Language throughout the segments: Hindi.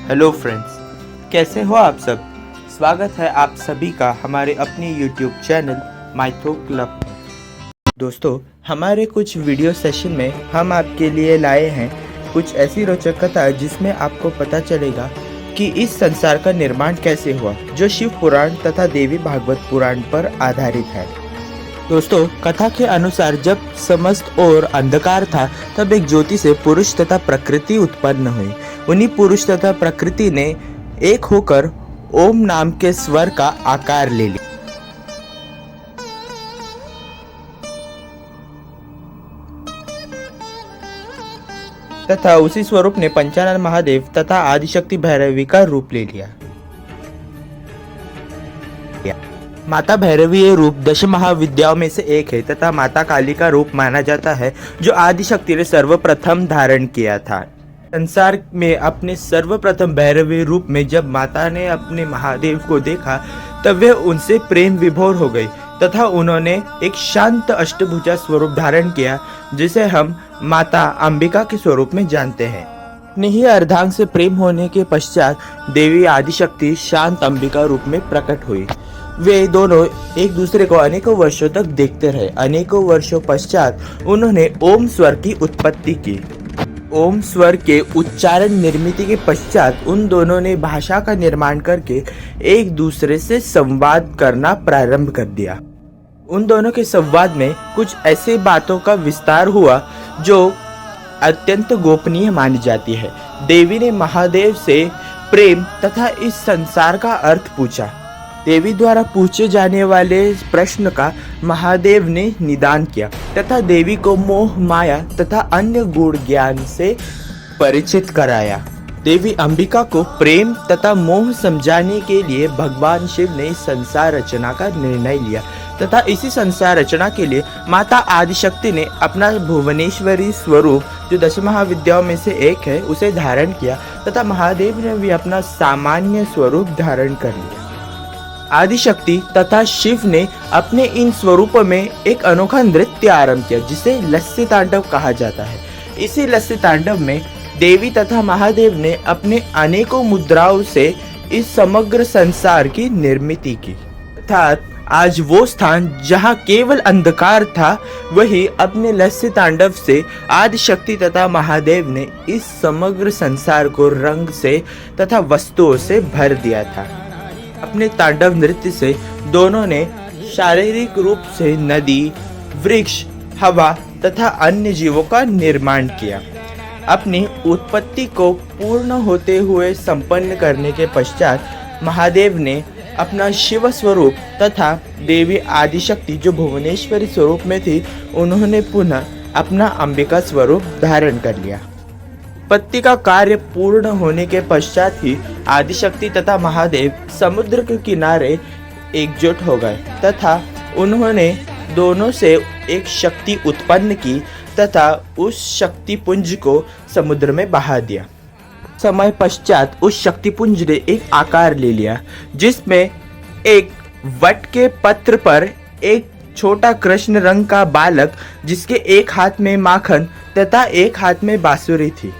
हेलो फ्रेंड्स, कैसे हो आप सब। स्वागत है आप सभी का हमारे अपने यूट्यूब चैनल माइथो क्लब में। दोस्तों, हमारे कुछ वीडियो सेशन में हम आपके लिए लाए हैं कुछ ऐसी रोचक कथा जिसमें आपको पता चलेगा कि इस संसार का निर्माण कैसे हुआ, जो शिव पुराण तथा देवी भागवत पुराण पर आधारित है। दोस्तों, कथा के अनुसार जब समस्त ओर अंधकार था, तब एक ज्योति से पुरुष तथा प्रकृति उत्पन्न हुई। उन्हीं पुरुष तथा प्रकृति ने एक होकर ओम नाम के स्वर का आकार ले लिया तथा उसी स्वरूप ने पंचानन महादेव तथा आदिशक्ति भैरवी का रूप ले लिया। माता भैरवी ये रूप 10 महाविद्याओं में से एक है तथा माता काली का रूप माना जाता है, जो आदिशक्ति ने सर्वप्रथम धारण किया था। संसार में अपने सर्वप्रथम भैरवी रूप में जब माता ने अपने महादेव को देखा, तब वे उनसे प्रेम विभोर हो गई तथा उन्होंने एक शांत अष्टभुजा स्वरूप धारण किया, जिसे हम माता अंबिका के स्वरूप में जानते हैं। अपने ही अर्धांग से प्रेम होने के पश्चात देवी आदिशक्ति शांत अंबिका रूप में प्रकट हुई। वे दोनों एक दूसरे को अनेकों वर्षों तक देखते रहे। अनेकों वर्षों पश्चात उन्होंने ओम स्वर की उत्पत्ति की। ओम स्वर के उच्चारण निर्मिति के पश्चात उन दोनों ने भाषा का निर्माण करके एक दूसरे से संवाद करना प्रारंभ कर दिया। उन दोनों के संवाद में कुछ ऐसे बातों का विस्तार हुआ जो अत्यंत गोपनीय मानी जाती है। देवी ने महादेव से प्रेम तथा इस संसार का अर्थ पूछा। देवी द्वारा पूछे जाने वाले प्रश्न का महादेव ने निदान किया तथा देवी को मोह, माया तथा अन्य गुण ज्ञान से परिचित कराया। देवी अंबिका को प्रेम तथा मोह समझाने के लिए भगवान शिव ने संसार रचना का निर्णय लिया तथा इसी संसार रचना के लिए माता आदिशक्ति ने अपना भुवनेश्वरी स्वरूप, जो 10 महाविद्याओं में से एक है, उसे धारण किया तथा महादेव ने भी अपना सामान्य स्वरूप धारण कर लिया। आदिशक्ति तथा शिव ने अपने इन स्वरूपों में एक अनोखा नृत्य आरंभ किया, जिसे लस्सी तांडव कहा जाता है। इसी लस्सी तांडव में देवी तथा महादेव ने अपने अनेकों मुद्राओं से इस समग्र संसार की निर्मिति की। अर्थात आज वो स्थान जहाँ केवल अंधकार था, वही अपने लस्सी तांडव से आदिशक्ति तथा महादेव ने इस समग्र संसार को रंग से तथा वस्तुओं से भर दिया था। अपने तांडव नृत्य से दोनों ने शारीरिक रूप से नदी, वृक्ष, हवा तथा अन्य जीवों का निर्माण किया। अपनी उत्पत्ति को पूर्ण होते हुए संपन्न करने के पश्चात महादेव ने अपना शिव स्वरूप तथा देवी आदिशक्ति, जो भुवनेश्वरी स्वरूप में थी, उन्होंने पुनः अपना अंबिका स्वरूप धारण कर लिया। उत्पत्ति का कार्य पूर्ण होने के पश्चात ही आदिशक्ति तथा महादेव समुद्र के किनारे एकजुट हो गए तथा उन्होंने दोनों से एक शक्ति उत्पन्न की तथा उस शक्ति पुंज को समुद्र में बहा दिया। समय पश्चात उस शक्ति पुंज ने एक आकार ले लिया, जिसमें एक वट के पत्र पर एक छोटा कृष्ण रंग का बालक, जिसके एक हाथ में माखन तथा एक हाथ में बांसुरी थी।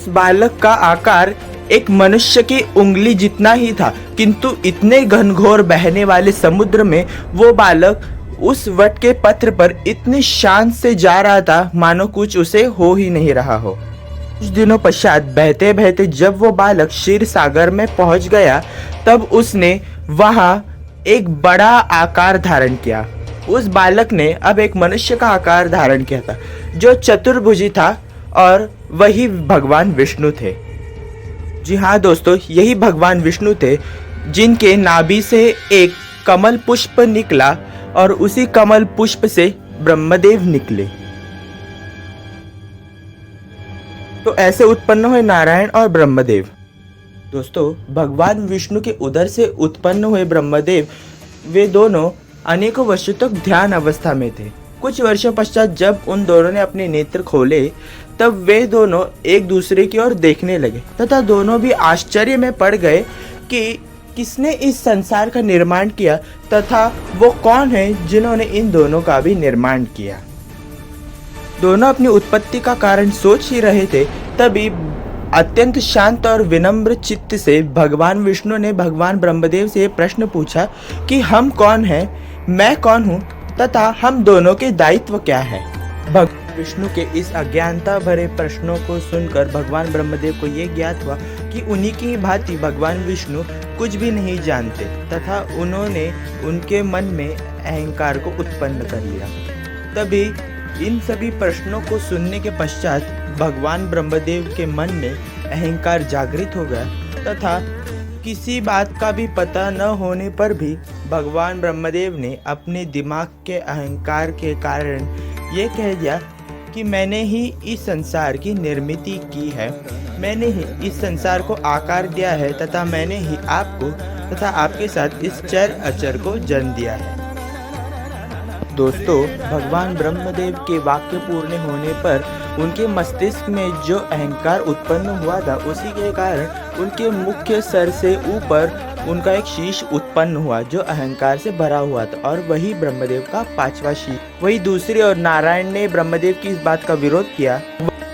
बालक का आकार एक मनुष्य की उंगली जितना ही था, किंतु इतने घनघोर बहने वाले समुद्र में वो बालक उस वट के पत्र पर इतनी शान से जा रहा था, मानो कुछ उसे हो ही नहीं रहा हो। कुछ दिनों पश्चात बहते बहते जब वो बालक क्षीर सागर में पहुंच गया, तब उसने वहां एक बड़ा आकार धारण किया। उस बालक ने अब एक मनुष्य का आकार धारण किया था, जो चतुर्भुजी था, और वही भगवान विष्णु थे। जी हाँ दोस्तों, यही भगवान विष्णु थे, जिनके नाभि से एक कमल पुष्प निकला और उसी कमल पुष्प से ब्रह्मदेव निकले। तो ऐसे उत्पन्न हुए नारायण और ब्रह्मदेव। दोस्तों, भगवान विष्णु के उदर से उत्पन्न हुए ब्रह्मदेव, वे दोनों अनेकों वर्षों तक ध्यान अवस्था में थे। कुछ वर्षों पश्चात जब उन दोनों ने अपने नेत्र खोले, तब वे दोनों एक दूसरे की ओर देखने लगे तथा दोनों भी आश्चर्य में पड़ गए कि किसने इस संसार का निर्माण किया तथा वो कौन है जिन्होंने इन दोनों का भी निर्माण किया। दोनों अपनी उत्पत्ति का कारण सोच ही रहे थे तभी अत्यंत शांत और विनम्र चित्त से भगवान विष्णु ने भगवान ब्रह्मदेव से प्रश्न पूछा कि हम कौन हैं, मैं कौन हूँ तथा हम दोनों के दायित्व क्या है। भगवान विष्णु के इस अज्ञानता भरे प्रश्नों को सुनकर भगवान ब्रह्मदेव को ये ज्ञात हुआ कि उन्हीं की भांति भगवान विष्णु कुछ भी नहीं जानते तथा उन्होंने उनके मन में अहंकार को उत्पन्न कर लिया। तभी इन सभी प्रश्नों को सुनने के पश्चात भगवान ब्रह्मदेव के मन में अहंकार जागृत हो गया तथा किसी बात का भी पता न होने पर भी भगवान ब्रह्मदेव ने अपने दिमाग के अहंकार के कारण ये कह दिया कि मैंने ही इस संसार की निर्मित की है, मैंने ही इस संसार को आकार दिया है तथा मैंने ही आपको तथा आपके साथ इस चर अचर को जन्म दिया है। दोस्तों, भगवान ब्रह्मदेव के वाक्य पूर्ण होने पर उनके मस्तिष्क में जो अहंकार उत्पन्न हुआ था उसी के कारण उनके मुख्य सर से ऊपर उनका एक शीश उत्पन्न हुआ जो अहंकार से भरा हुआ था और वही ब्रह्मदेव का 5वां शीश। वही दूसरी ओर नारायण ने ब्रह्मदेव की इस बात का विरोध किया,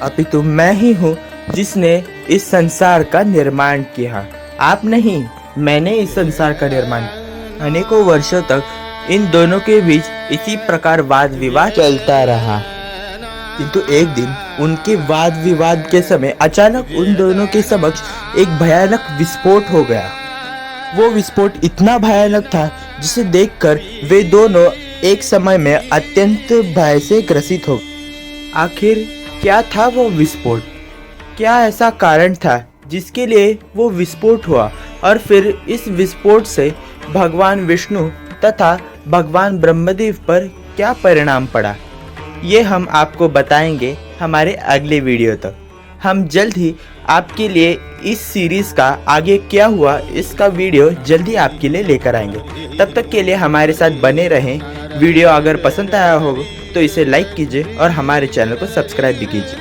अपितु मैं ही हूँ जिसने इस संसार का निर्माण किया, आप नहीं, मैंने इस संसार का निर्माण। अनेकों वर्षों तक इन दोनों के बीच इसी प्रकार वाद विवाद चलता रहा, किंतु एक दिन उनके वाद विवाद के समय अचानक उन दोनों के समक्ष एक भयानक विस्फोट हो गया। वो विस्फोट इतना भयानक था जिसे देखकर वे दोनों एक समय में अत्यंत भय से ग्रसित हो गए। आखिर क्या था वो विस्फोट? क्या ऐसा कारण था जिसके लिए वो विस्फोट हुआ और फिर इस विस्फोट से भगवान विष्णु तथा भगवान ब्रह्मदेव पर क्या परिणाम पड़ा, ये हम आपको बताएंगे हमारे अगले वीडियो तक। हम जल्द ही आपके लिए इस सीरीज़ का आगे क्या हुआ इसका वीडियो जल्दी आपके लिए लेकर आएंगे। तब तक के लिए हमारे साथ बने रहें। वीडियो अगर पसंद आया हो तो इसे लाइक कीजिए और हमारे चैनल को सब्सक्राइब भी कीजिए।